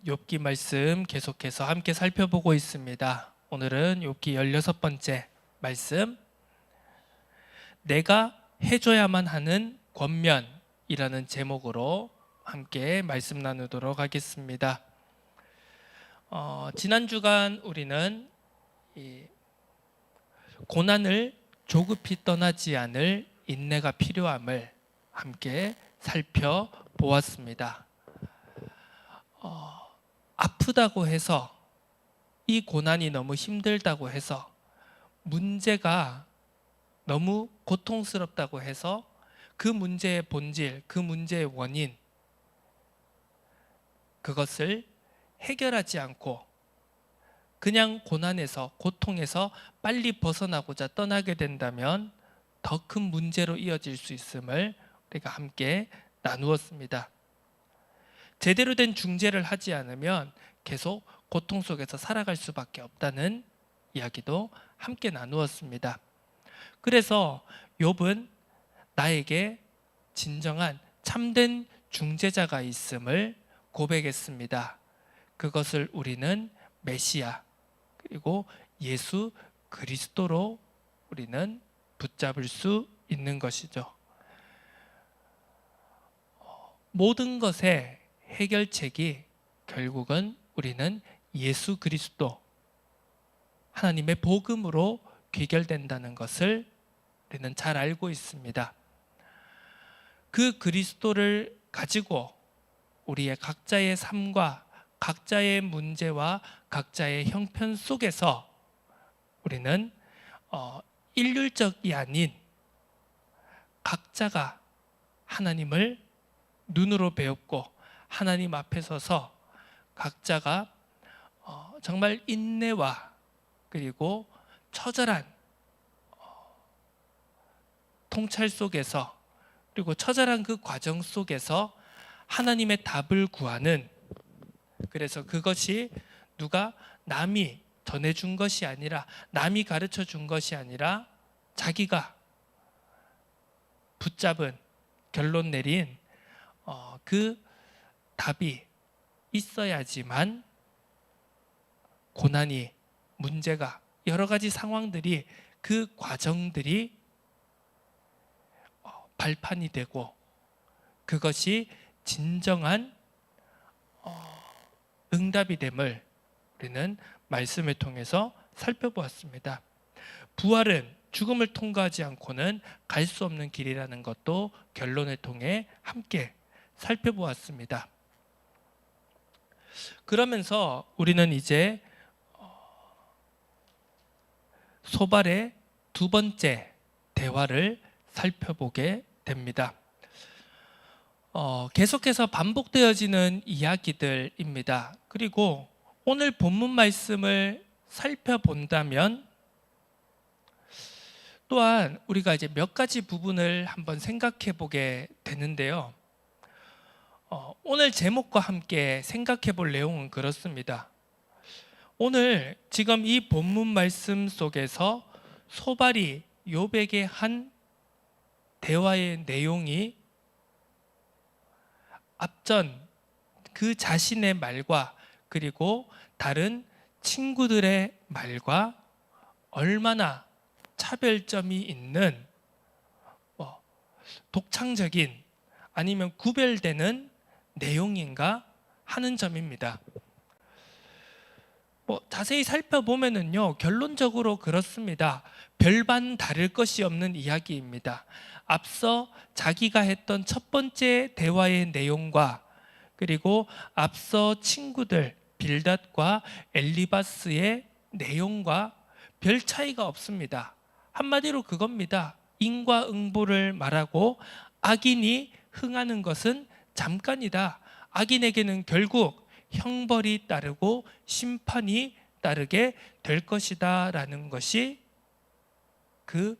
욥기 말씀 계속해서 함께 살펴보고 있습니다. 오늘은 욥기 16번째 말씀, 내가 해줘야만 하는 권면이라는 제목으로 함께 말씀 나누도록 하겠습니다. 지난 주간 우리는 이 고난을 조급히 떠나지 않을 인내가 필요함을 함께 살펴보았습니다. 아프다고 해서, 이 고난이 너무 힘들다고 해서, 문제가 너무 고통스럽다고 해서 그 문제의 본질, 그 문제의 원인, 그것을 해결하지 않고 그냥 고난에서, 고통에서 빨리 벗어나고자 떠나게 된다면 더 큰 문제로 이어질 수 있음을 우리가 함께 나누었습니다. 제대로 된 중재를 하지 않으면 계속 고통 속에서 살아갈 수밖에 없다는 이야기도 함께 나누었습니다. 그래서 욥은 나에게 진정한 참된 중재자가 있음을 고백했습니다. 그것을 우리는 메시아, 그리고 예수 그리스도로 우리는 붙잡을 수 있는 것이죠. 모든 것의 해결책이 결국은 우리는 예수 그리스도, 하나님의 복음으로 귀결된다는 것을 우리는 잘 알고 있습니다. 그 그리스도를 가지고 우리의 각자의 삶과 각자의 문제와 각자의 형편 속에서 우리는 일률적이 아닌 각자가 하나님을 눈으로 배웠고 하나님 앞에 서서 각자가 정말 인내와 그리고 처절한 통찰 속에서, 그리고 처절한 그 과정 속에서 하나님의 답을 구하는, 그래서 그것이 누가 남이 전해준 것이 아니라, 남이 가르쳐 준 것이 아니라 자기가 붙잡은, 결론 내린 그 답이 있어야지만 고난이, 문제가, 여러 가지 상황들이, 그 과정들이 발판이 되고 그것이 진정한 응답이 됨을 우리는 말씀을 통해서 살펴보았습니다. 부활은 죽음을 통과하지 않고는 갈 수 없는 길이라는 것도 결론을 통해 함께 살펴보았습니다. 그러면서 우리는 이제 소발의 두 번째 대화를 살펴보게 됩니다. 계속해서 반복되어지는 이야기들입니다. 그리고 오늘 본문 말씀을 살펴본다면 또한 우리가 이제 몇 가지 부분을 한번 생각해 보게 되는데요. 오늘 제목과 함께 생각해 볼 내용은 그렇습니다. 오늘 지금 이 본문 말씀 속에서 소발이 욥에게 한 대화의 내용이 앞전 그 자신의 말과 그리고 다른 친구들의 말과 얼마나 차별점이 있는 독창적인, 아니면 구별되는 내용인가 하는 점입니다. 자세히 살펴보면은요, 결론적으로 그렇습니다. 별반 다를 것이 없는 이야기입니다. 앞서 자기가 했던 첫 번째 대화의 내용과 그리고 앞서 친구들 빌닷과 엘리바스의 내용과 별 차이가 없습니다. 한마디로 그겁니다. 인과응보를 말하고 악인이 흥하는 것은 잠깐이다. 악인에게는 결국 형벌이 따르고 심판이 따르게 될 것이다 라는 것이 그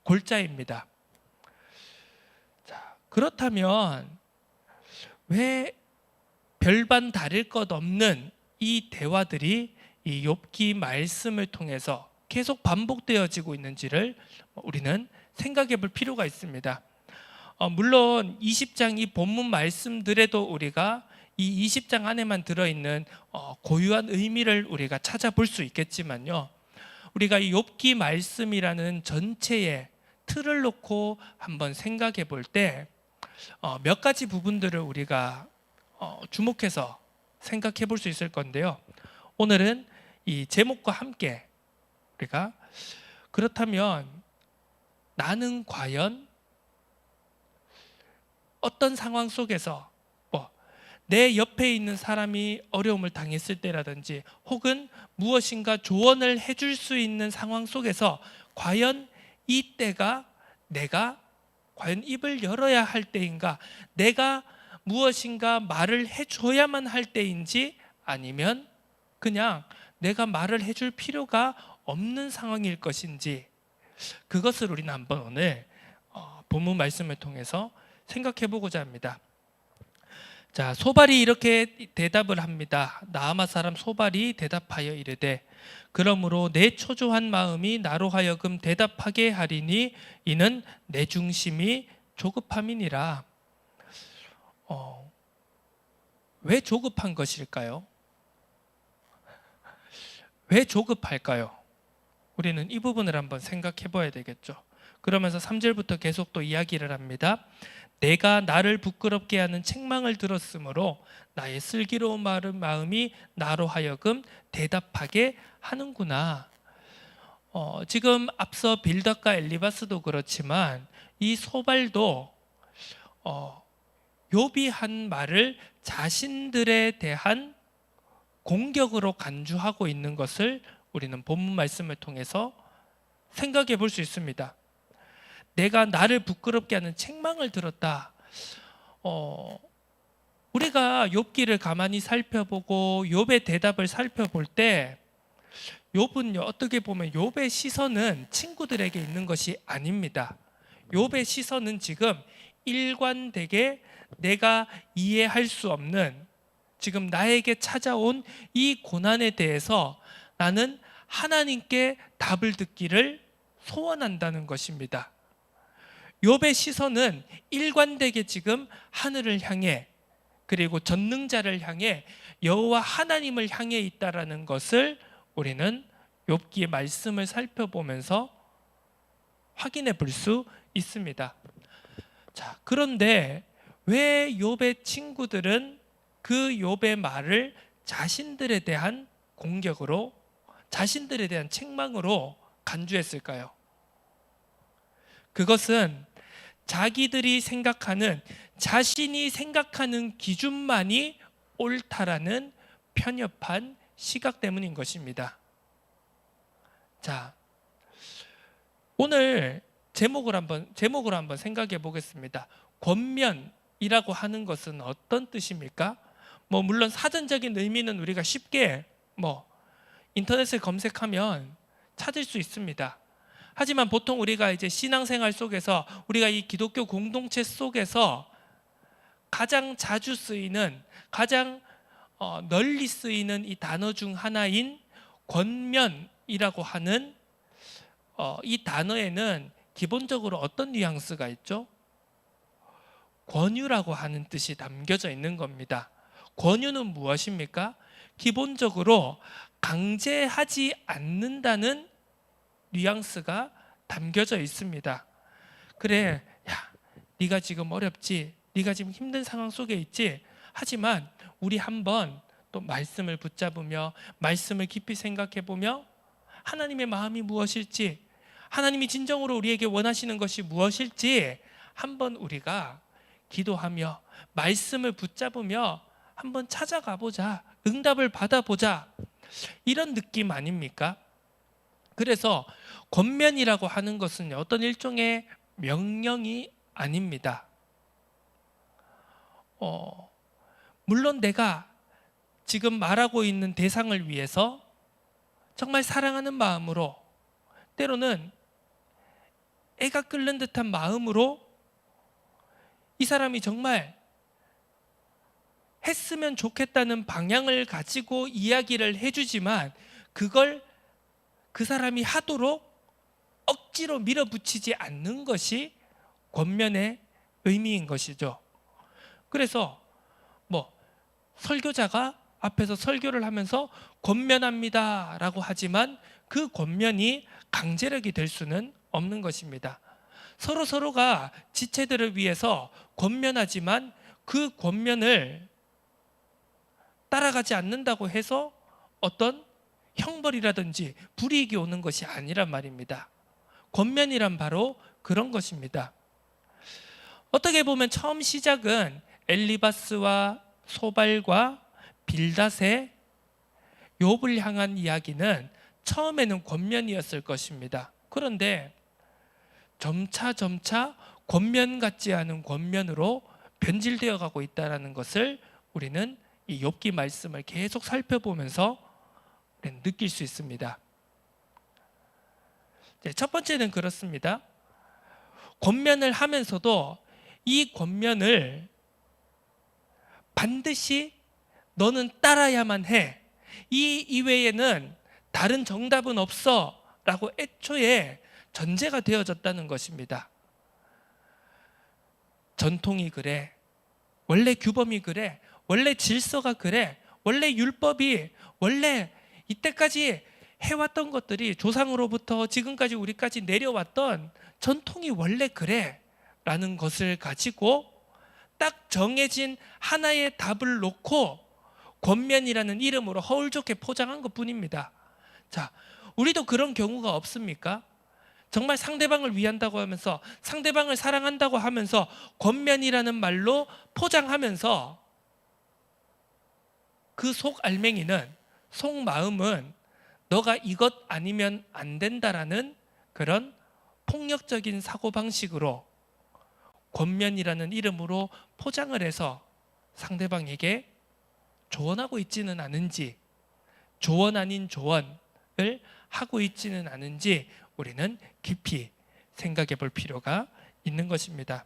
골자입니다. 자, 그렇다면 왜 별반 다를 것 없는 이 대화들이 이 욥기 말씀을 통해서 계속 반복되어지고 있는지를 우리는 생각해 볼 필요가 있습니다. 물론 20장 이 본문 말씀들에도 우리가 이 20장 안에만 들어있는 고유한 의미를 우리가 찾아볼 수 있겠지만요, 우리가 이 욥기 말씀이라는 전체의 틀을 놓고 한번 생각해 볼 때 몇 가지 부분들을 우리가 주목해서 생각해 볼 수 있을 건데요, 오늘은 이 제목과 함께 우리가 그렇다면 나는 과연 어떤 상황 속에서 내 옆에 있는 사람이 어려움을 당했을 때라든지 혹은 무엇인가 조언을 해줄 수 있는 상황 속에서 과연 이때가 내가 과연 입을 열어야 할 때인가, 내가 무엇인가 말을 해줘야만 할 때인지, 아니면 그냥 내가 말을 해줄 필요가 없는 상황일 것인지, 그것을 우리는 한번 오늘 본문 말씀을 통해서 생각해 보고자 합니다. 자, 소발이 이렇게 대답을 합니다. 나아마 사람 소발이 대답하여 이르되 그러므로 내 초조한 마음이 나로 하여금 대답하게 하리니 이는 내 중심이 조급함이니라. 왜 조급한 것일까요? 왜 조급할까요? 우리는 이 부분을 한번 생각해 봐야 되겠죠. 그러면서 3절부터 계속 또 이야기를 합니다. 내가 나를 부끄럽게 하는 책망을 들었으므로 나의 슬기로운 마음이 나로 하여금 대답하게 하는구나. 지금 앞서 빌닷과 엘리바스도 그렇지만 이 소발도 욥이 한 말을 자신들에 대한 공격으로 간주하고 있는 것을 우리는 본문 말씀을 통해서 생각해 볼 수 있습니다. 내가 나를 부끄럽게 하는 책망을 들었다. 우리가 욥기를 가만히 살펴보고 욥의 대답을 살펴볼 때 욥은요, 어떻게 보면 욥의 시선은 친구들에게 있는 것이 아닙니다. 욥의 시선은 지금 일관되게 내가 이해할 수 없는 지금 나에게 찾아온 이 고난에 대해서 나는 하나님께 답을 듣기를 소원한다는 것입니다. 욥의 시선은 일관되게 지금 하늘을 향해, 그리고 전능자를 향해, 여호와 하나님을 향해 있다라는 것을 우리는 욥기의 말씀을 살펴보면서 확인해 볼 수 있습니다. 자, 그런데 왜 욥의 친구들은 그 욥의 말을 자신들에 대한 공격으로, 자신들에 대한 책망으로 간주했을까요? 그것은 자기들이 생각하는, 자신이 생각하는 기준만이 옳다라는 편협한 시각 때문인 것입니다. 자, 오늘 제목으로 한번 생각해 보겠습니다. 권면이라고 하는 것은 어떤 뜻입니까? 물론 사전적인 의미는 우리가 쉽게 인터넷에 검색하면 찾을 수 있습니다. 하지만 보통 우리가 이제 신앙생활 속에서, 우리가 이 기독교 공동체 속에서 가장 자주 쓰이는, 가장 널리 쓰이는 이 단어 중 하나인 권면이라고 하는 이 단어에는 기본적으로 어떤 뉘앙스가 있죠? 권유라고 하는 뜻이 담겨져 있는 겁니다. 권유는 무엇입니까? 기본적으로 강제하지 않는다는 뉘앙스가 담겨져 있습니다. 그래, 야, 네가 지금 어렵지, 네가 지금 힘든 상황 속에 있지, 하지만 우리 한번 또 말씀을 붙잡으며 말씀을 깊이 생각해 보며 하나님의 마음이 무엇일지, 하나님이 진정으로 우리에게 원하시는 것이 무엇일지 한번 우리가 기도하며 말씀을 붙잡으며 한번 찾아가 보자, 응답을 받아보자, 이런 느낌 아닙니까? 그래서 권면이라고 하는 것은 어떤 일종의 명령이 아닙니다. 물론 내가 지금 말하고 있는 대상을 위해서 정말 사랑하는 마음으로, 때로는 애가 끓는 듯한 마음으로 이 사람이 정말 했으면 좋겠다는 방향을 가지고 이야기를 해주지만 그걸 그 사람이 하도록 억지로 밀어붙이지 않는 것이 권면의 의미인 것이죠. 그래서 설교자가 앞에서 설교를 하면서 권면합니다 라고 하지만 그 권면이 강제력이 될 수는 없는 것입니다. 서로가 지체들을 위해서 권면하지만 그 권면을 따라가지 않는다고 해서 어떤 형벌이라든지 불이익이 오는 것이 아니란 말입니다. 권면이란 바로 그런 것입니다. 어떻게 보면 처음 시작은 엘리바스와 소발과 빌닷의 욥을 향한 이야기는 처음에는 권면이었을 것입니다. 그런데 점차 권면 같지 않은 권면으로 변질되어 가고 있다는 것을 우리는 이 욥기 말씀을 계속 살펴보면서 느낄 수 있습니다. 첫 번째는 그렇습니다. 권면을 하면서도 이 권면을 반드시 너는 따라야만 해. 이 이외에는 다른 정답은 없어. 라고 애초에 전제가 되어졌다는 것입니다. 전통이 그래. 원래 규범이 그래. 원래 질서가 그래. 원래 율법이 원래 이때까지 해왔던 것들이 조상으로부터 지금까지 우리까지 내려왔던 전통이 원래 그래 라는 것을 가지고 딱 정해진 하나의 답을 놓고 권면이라는 이름으로 허울좋게 포장한 것뿐입니다. 자, 우리도 그런 경우가 없습니까? 정말 상대방을 위한다고 하면서 상대방을 사랑한다고 하면서 권면이라는 말로 포장하면서 그 속 알맹이는 속마음은 너가 이것 아니면 안 된다라는 그런 폭력적인 사고방식으로 권면이라는 이름으로 포장을 해서 상대방에게 조언하고 있지는 않은지, 조언 아닌 조언을 하고 있지는 않은지 우리는 깊이 생각해 볼 필요가 있는 것입니다.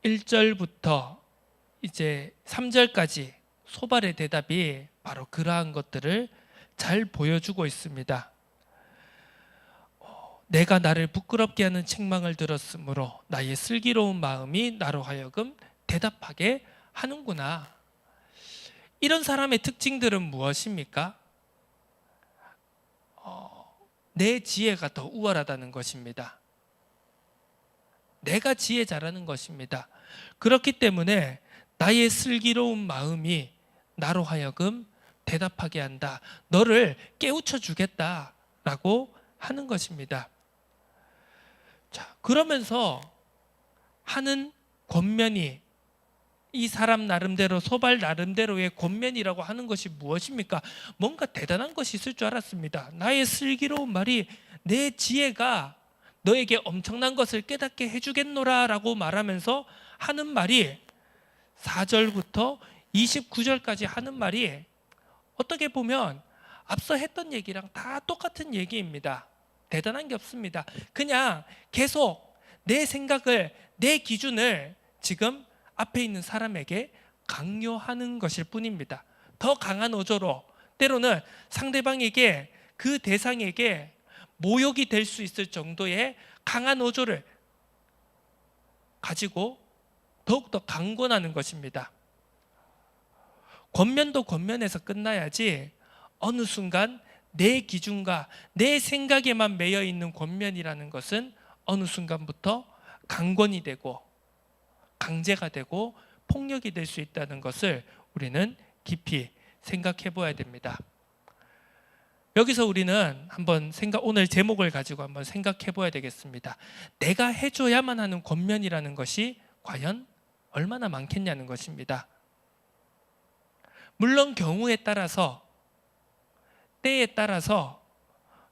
1절부터 이제 3절까지 소발의 대답이 바로 그러한 것들을 잘 보여주고 있습니다. 내가 나를 부끄럽게 하는 책망을 들었으므로 나의 슬기로운 마음이 나로 하여금 대답하게 하는구나. 이런 사람의 특징들은 무엇입니까? 내 지혜가 더 우월하다는 것입니다. 내가 지혜 잘하는 것입니다. 그렇기 때문에 나의 슬기로운 마음이 나로 하여금 대답하게 한다. 너를 깨우쳐 주겠다라고 하는 것입니다. 자, 그러면서 하는 권면이 이 사람 나름대로 소발 나름대로의 권면이라고 하는 것이 무엇입니까? 뭔가 대단한 것이 있을 줄 알았습니다. 나의 슬기로운 말이 내 지혜가 너에게 엄청난 것을 깨닫게 해주겠노라 라고 말하면서 하는 말이 4절부터 29절까지 하는 말이 어떻게 보면 앞서 했던 얘기랑 다 똑같은 얘기입니다. 대단한 게 없습니다. 그냥 계속 내 생각을, 내 기준을 지금 앞에 있는 사람에게 강요하는 것일 뿐입니다. 더 강한 어조로 때로는 상대방에게 그 대상에게 모욕이 될 수 있을 정도의 강한 어조를 가지고 더욱더 강권하는 것입니다. 권면도 권면에서 끝나야지 어느 순간 내 기준과 내 생각에만 매여 있는 권면이라는 것은 어느 순간부터 강권이 되고 강제가 되고 폭력이 될 수 있다는 것을 우리는 깊이 생각해 봐야 됩니다. 여기서 우리는 한번 오늘 제목을 가지고 한번 생각해 봐야 되겠습니다. 내가 해줘야만 하는 권면이라는 것이 과연 얼마나 많겠냐는 것입니다. 물론 경우에 따라서, 때에 따라서,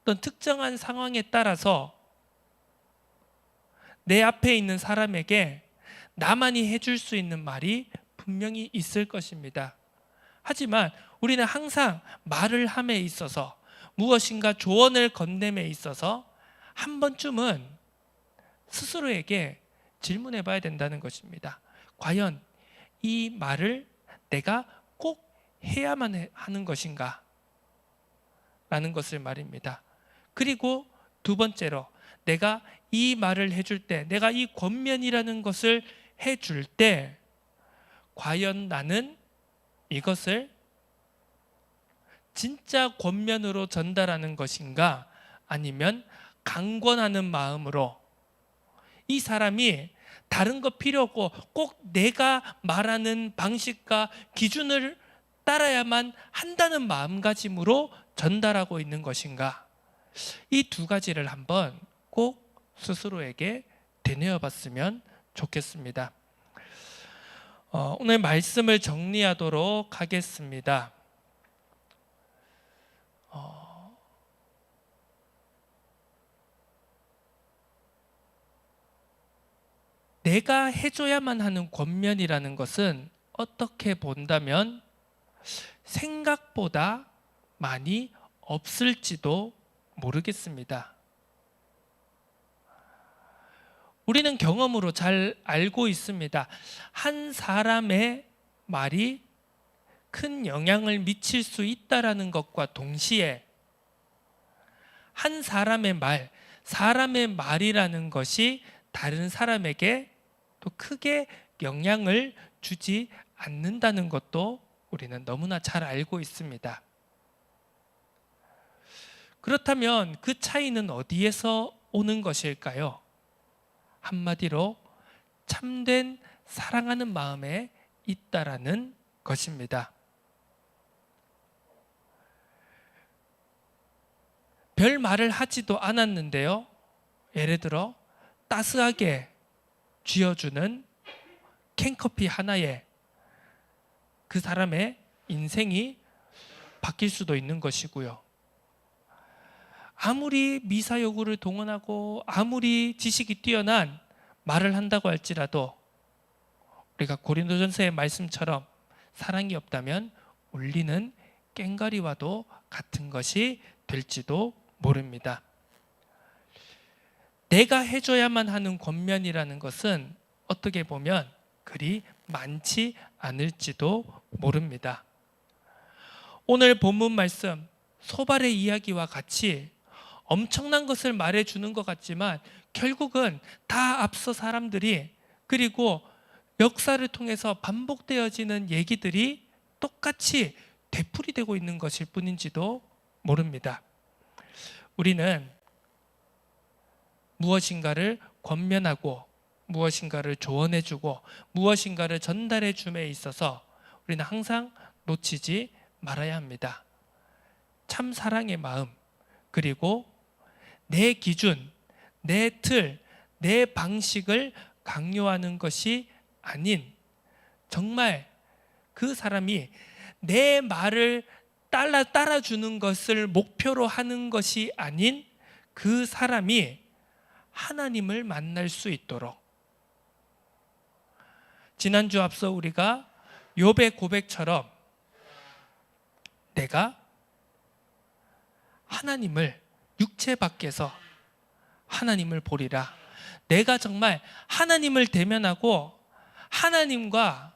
어떤 특정한 상황에 따라서 내 앞에 있는 사람에게 나만이 해줄 수 있는 말이 분명히 있을 것입니다. 하지만 우리는 항상 말을 함에 있어서 무엇인가 조언을 건넴에 있어서 한 번쯤은 스스로에게 질문해 봐야 된다는 것입니다. 과연 이 말을 내가 꼭 해야만 하는 것인가? 라는 것을 말입니다. 그리고 두 번째로 내가 이 말을 해줄 때, 내가 이 권면이라는 것을 해줄 때 과연 나는 이것을 진짜 권면으로 전달하는 것인가, 아니면 강권하는 마음으로 이 사람이 다른 거 필요 없고 꼭 내가 말하는 방식과 기준을 따라야만 한다는 마음가짐으로 전달하고 있는 것인가, 이 두 가지를 한번 꼭 스스로에게 되뇌어 봤으면 좋겠습니다. 오늘 말씀을 정리하도록 하겠습니다. 내가 해줘야만 하는 권면이라는 것은 어떻게 본다면 생각보다 많이 없을지도 모르겠습니다. 우리는 경험으로 잘 알고 있습니다. 한 사람의 말이 큰 영향을 미칠 수 있다라는 것과 동시에 한 사람의 말, 사람의 말이라는 것이 다른 사람에게 또 크게 영향을 주지 않는다는 것도 우리는 너무나 잘 알고 있습니다. 그렇다면 그 차이는 어디에서 오는 것일까요? 한마디로 참된 사랑하는 마음에 있다라는 것입니다. 별 말을 하지도 않았는데요, 예를 들어 따스하게 쥐어주는 캔커피 하나에 그 사람의 인생이 바뀔 수도 있는 것이고요, 아무리 미사여구를 동원하고 아무리 지식이 뛰어난 말을 한다고 할지라도 우리가 고린도전서의 말씀처럼 사랑이 없다면 울리는 꽹과리와도 같은 것이 될지도 모릅니다. 내가 해줘야만 하는 권면이라는 것은 어떻게 보면 그리 많지 않을지도 모릅니다. 오늘 본문 말씀 소발의 이야기와 같이 엄청난 것을 말해주는 것 같지만 결국은 다 앞서 사람들이, 그리고 역사를 통해서 반복되어지는 얘기들이 똑같이 되풀이되고 있는 것일 뿐인지도 모릅니다. 우리는 무엇인가를 권면하고 무엇인가를 조언해주고 무엇인가를 전달해줌에 있어서 우리는 항상 놓치지 말아야 합니다. 참 사랑의 마음, 그리고 내 기준, 내 틀, 내 방식을 강요하는 것이 아닌, 정말 그 사람이 내 말을 따라주는 것을 목표로 하는 것이 아닌 그 사람이 하나님을 만날 수 있도록, 지난주 앞서 우리가 욥의 고백처럼 내가 하나님을 육체 밖에서 하나님을 보리라, 내가 정말 하나님을 대면하고 하나님과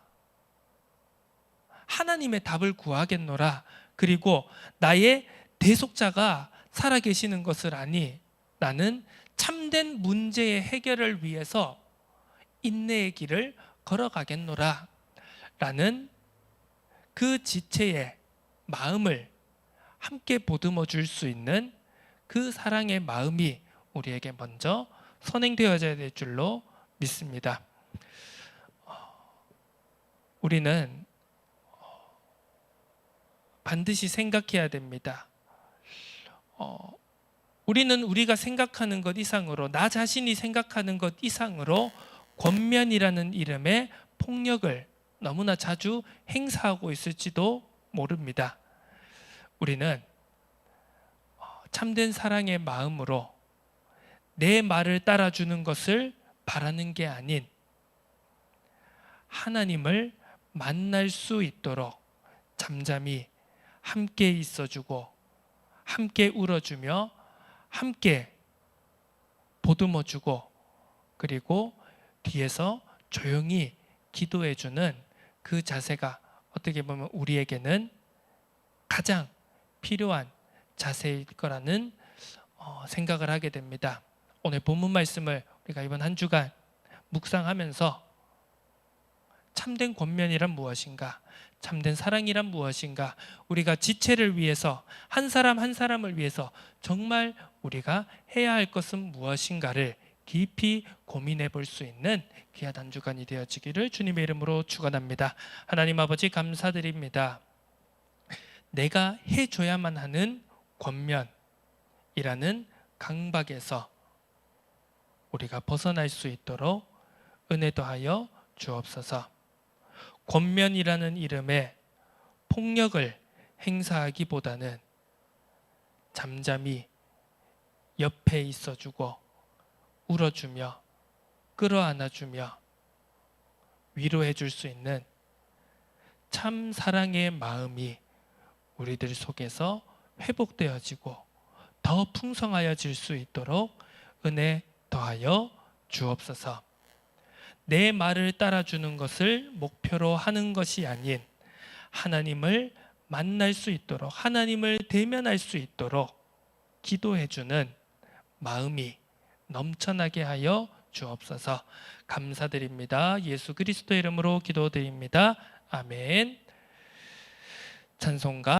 하나님의 답을 구하겠노라, 그리고 나의 대속자가 살아계시는 것을 아니 나는 참된 문제의 해결을 위해서 인내의 길을 걸어가겠노라 라는 그 지체의 마음을 함께 보듬어 줄 수 있는 그 사랑의 마음이 우리에게 먼저 선행되어져야 될 줄로 믿습니다. 우리는 반드시 생각해야 됩니다. 우리는 우리가 생각하는 것 이상으로, 나 자신이 생각하는 것 이상으로 권면이라는 이름의 폭력을 너무나 자주 행사하고 있을지도 모릅니다. 우리는 참된 사랑의 마음으로 내 말을 따라주는 것을 바라는 게 아닌 하나님을 만날 수 있도록 잠잠히 함께 있어주고 함께 울어주며 함께 보듬어주고, 그리고 뒤에서 조용히 기도해주는 그 자세가 어떻게 보면 우리에게는 가장 필요한 자세일 거라는 생각을 하게 됩니다. 오늘 본문 말씀을 우리가 이번 한 주간 묵상하면서 참된 권면이란 무엇인가? 참된 사랑이란 무엇인가? 우리가 지체를 위해서 한 사람 한 사람을 위해서 정말 우리가 해야 할 것은 무엇인가를 깊이 고민해 볼 수 있는 귀한 한 주간이 되어지기를 주님의 이름으로 축원합니다. 하나님 아버지 감사드립니다. 내가 해줘야만 하는 권면이라는 강박에서 우리가 벗어날 수 있도록 은혜 더하여 주옵소서. 권면이라는 이름에 폭력을 행사하기보다는 잠잠히 옆에 있어주고 울어주며 끌어안아주며 위로해 줄 수 있는 참 사랑의 마음이 우리들 속에서 회복되어지고 더 풍성하여질 수 있도록 은혜 더하여 주옵소서. 내 말을 따라주는 것을 목표로 하는 것이 아닌 하나님을 만날 수 있도록, 하나님을 대면할 수 있도록 기도해주는 마음이 넘쳐나게 하여 주옵소서. 감사드립니다. 예수 그리스도의 이름으로 기도드립니다. 아멘. 찬송가